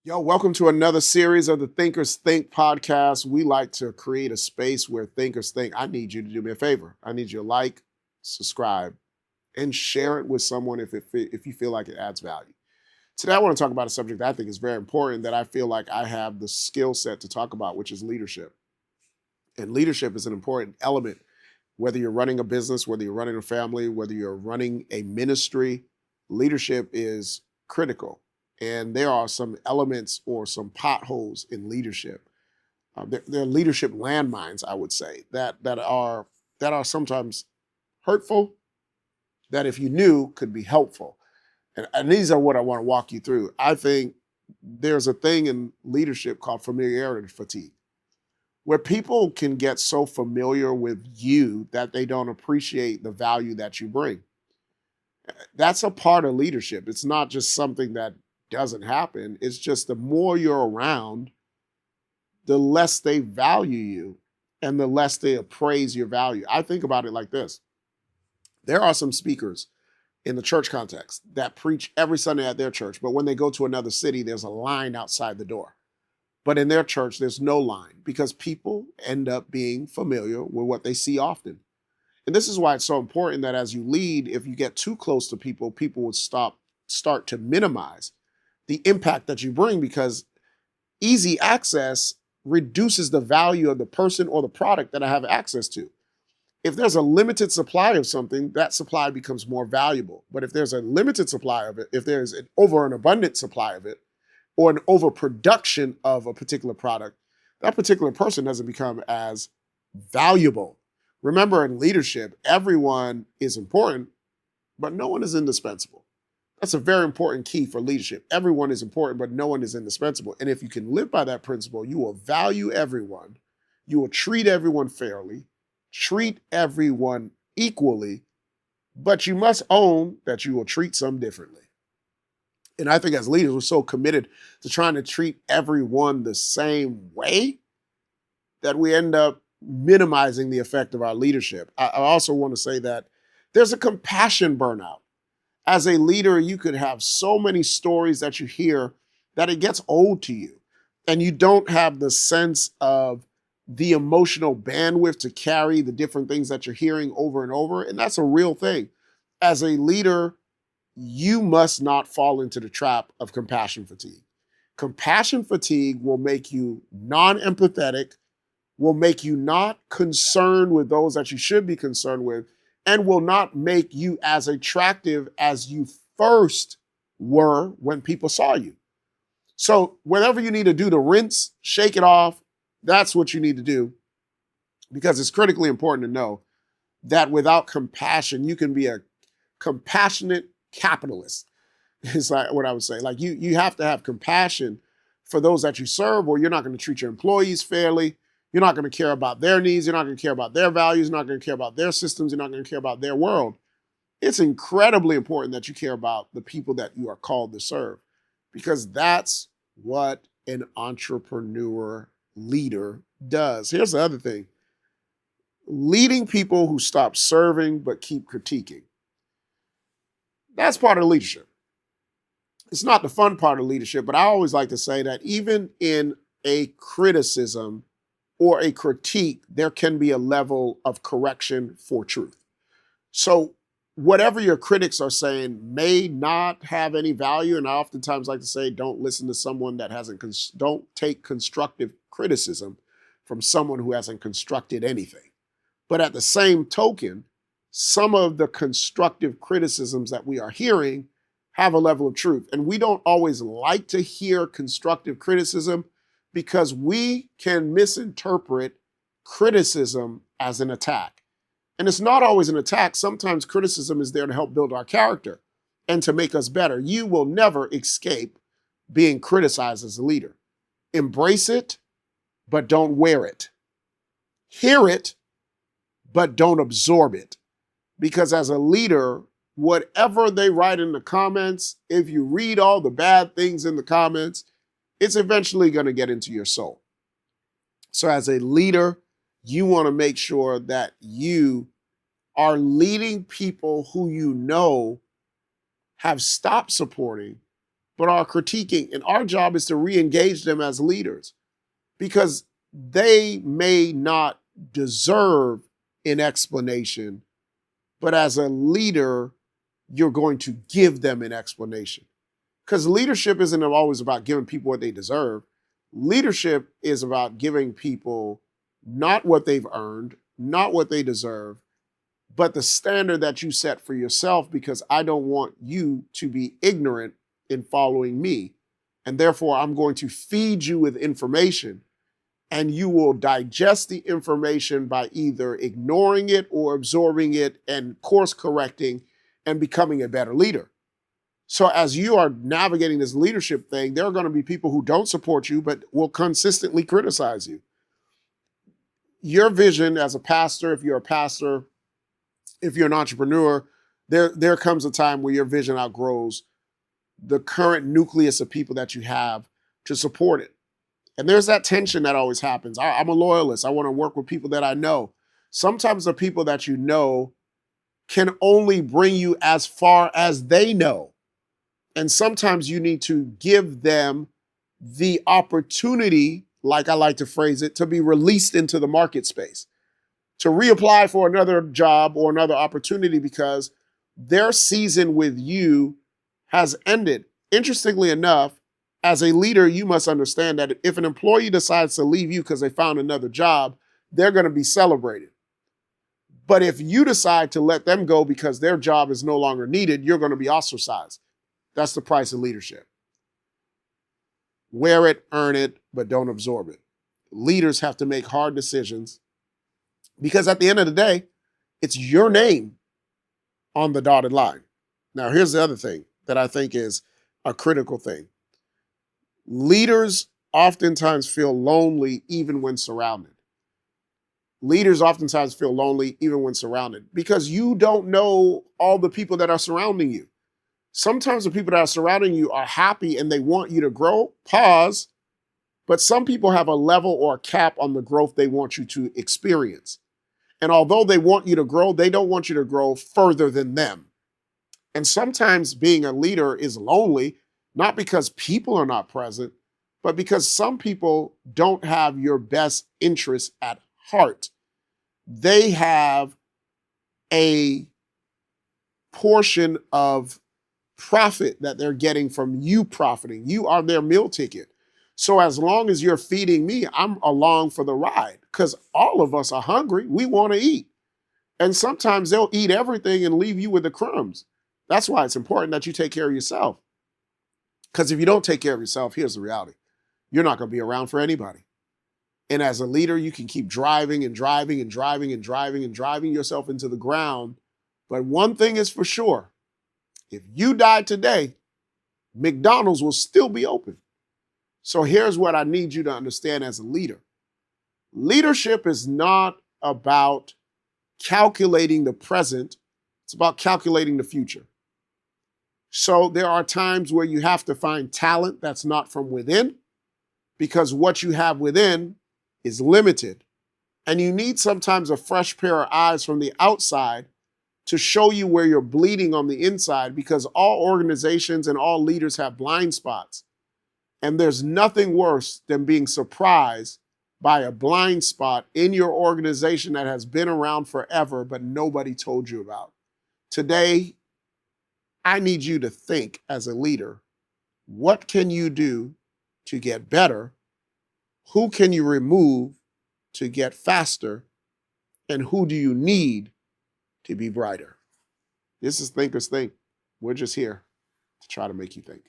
Yo, welcome to another series of the Thinkers Think podcast. We like to create a space where thinkers think. I need you to do me a favor. I need you to like, subscribe, and share it with someone if you feel like it adds value. Today, I want to talk about a subject that I think is very important that I feel like I have the skill set to talk about, which is leadership. And leadership is an important element, whether you're running a business, whether you're running a family, whether you're running a ministry, leadership is critical. And there are some elements or some potholes in leadership. There are leadership landmines, I would say, that are sometimes hurtful, that if you knew could be helpful. And these are what I want to walk you through. I think there's a thing in leadership called familiarity fatigue, where people can get so familiar with you that they don't appreciate the value that you bring. That's a part of leadership. It's not just something that doesn't happen. It's just the more you're around, the less they value you and the less they appraise your value. I think about it like this. There are some speakers in the church context that preach every Sunday at their church, but when they go to another city, there's a line outside the door. But in their church, there's no line because people end up being familiar with what they see often. And this is why it's so important that as you lead, if you get too close to people, people would start to minimize the impact that you bring, because easy access reduces the value of the person or the product that I have access to. If there's a limited supply of something, that supply becomes more valuable. But if there's a limited supply of it, if there's an abundant supply of it, or an overproduction of a particular product, that particular person doesn't become as valuable. Remember, in leadership, everyone is important, but no one is indispensable. That's a very important key for leadership. Everyone is important, but no one is indispensable. And if you can live by that principle, you will value everyone. You will treat everyone fairly, treat everyone equally, but you must own that you will treat some differently. And I think as leaders, we're so committed to trying to treat everyone the same way that we end up minimizing the effect of our leadership. I also want to say that there's a compassion burnout. As a leader, you could have so many stories that you hear that it gets old to you, and you don't have the sense of the emotional bandwidth to carry the different things that you're hearing over and over. And that's a real thing. As a leader, you must not fall into the trap of compassion fatigue. Compassion fatigue will make you non-empathetic, will make you not concerned with those that you should be concerned with, and will not make you as attractive as you first were when people saw you. So whatever you need to do to rinse, shake it off, that's what you need to do, because it's critically important to know that without compassion, you can be a compassionate capitalist. It's like what I would say. Like you have to have compassion for those that you serve, or you're not going to treat your employees fairly. You're not going to care about their needs. You're not going to care about their values. You're not going to care about their systems. You're not going to care about their world. It's incredibly important that you care about the people that you are called to serve, because that's what an entrepreneur leader does. Here's the other thing. Leading people who stop serving but keep critiquing. That's part of leadership. It's not the fun part of leadership, but I always like to say that even in a criticism or a critique, there can be a level of correction for truth. So whatever your critics are saying may not have any value. And I oftentimes like to say, don't listen to someone that don't take constructive criticism from someone who hasn't constructed anything. But at the same token, some of the constructive criticisms that we are hearing have a level of truth. And we don't always like to hear constructive criticism, because we can misinterpret criticism as an attack. And it's not always an attack. Sometimes criticism is there to help build our character and to make us better. You will never escape being criticized as a leader. Embrace it, but don't wear it. Hear it, but don't absorb it. Because as a leader, whatever they write in the comments, if you read all the bad things in the comments, it's eventually going to get into your soul. So as a leader, you want to make sure that you are leading people who you know have stopped supporting but are critiquing. And our job is to re-engage them as leaders because they may not deserve an explanation, but as a leader, you're going to give them an explanation. Because leadership isn't always about giving people what they deserve. Leadership is about giving people not what they've earned, not what they deserve, but the standard that you set for yourself, because I don't want you to be ignorant in following me. And therefore, I'm going to feed you with information, and you will digest the information by either ignoring it or absorbing it and course correcting and becoming a better leader. So as you are navigating this leadership thing, there are going to be people who don't support you, but will consistently criticize you. Your vision as a pastor, if you're a pastor, if you're an entrepreneur, there comes a time where your vision outgrows the current nucleus of people that you have to support it. And there's that tension that always happens. I'm a loyalist. I want to work with people that I know. Sometimes the people that you know can only bring you as far as they know. And sometimes you need to give them the opportunity, like I like to phrase it, to be released into the market space, to reapply for another job or another opportunity because their season with you has ended. Interestingly enough, as a leader, you must understand that if an employee decides to leave you because they found another job, they're going to be celebrated. But if you decide to let them go because their job is no longer needed, you're going to be ostracized. That's the price of leadership. Wear it, earn it, but don't absorb it. Leaders have to make hard decisions because at the end of the day, it's your name on the dotted line. Now, here's the other thing that I think is a critical thing. Leaders oftentimes feel lonely even when surrounded. Leaders oftentimes feel lonely even when surrounded because you don't know all the people that are surrounding you. Sometimes the people that are surrounding you are happy and they want you to grow, pause, but some people have a level or a cap on the growth they want you to experience. And although they want you to grow, they don't want you to grow further than them. And sometimes being a leader is lonely, not because people are not present, but because some people don't have your best interests at heart. They have a portion of profit that they're getting from you profiting. You are their meal ticket. So as long as you're feeding me, I'm along for the ride because all of us are hungry. We want to eat. And sometimes they'll eat everything and leave you with the crumbs. That's why it's important that you take care of yourself. Because if you don't take care of yourself, here's the reality. You're not going to be around for anybody. And as a leader, you can keep driving and driving and driving and driving and driving yourself into the ground. But one thing is for sure. If you die today, McDonald's will still be open. So here's what I need you to understand as a leader. Leadership is not about calculating the present. It's about calculating the future. So there are times where you have to find talent that's not from within because what you have within is limited. And you need sometimes a fresh pair of eyes from the outside to show you where you're bleeding on the inside because all organizations and all leaders have blind spots. And there's nothing worse than being surprised by a blind spot in your organization that has been around forever, but nobody told you about. Today, I need you to think as a leader, what can you do to get better? Who can you remove to get faster? And who do you need to be brighter? This is Thinkers Think. We're just here to try to make you think.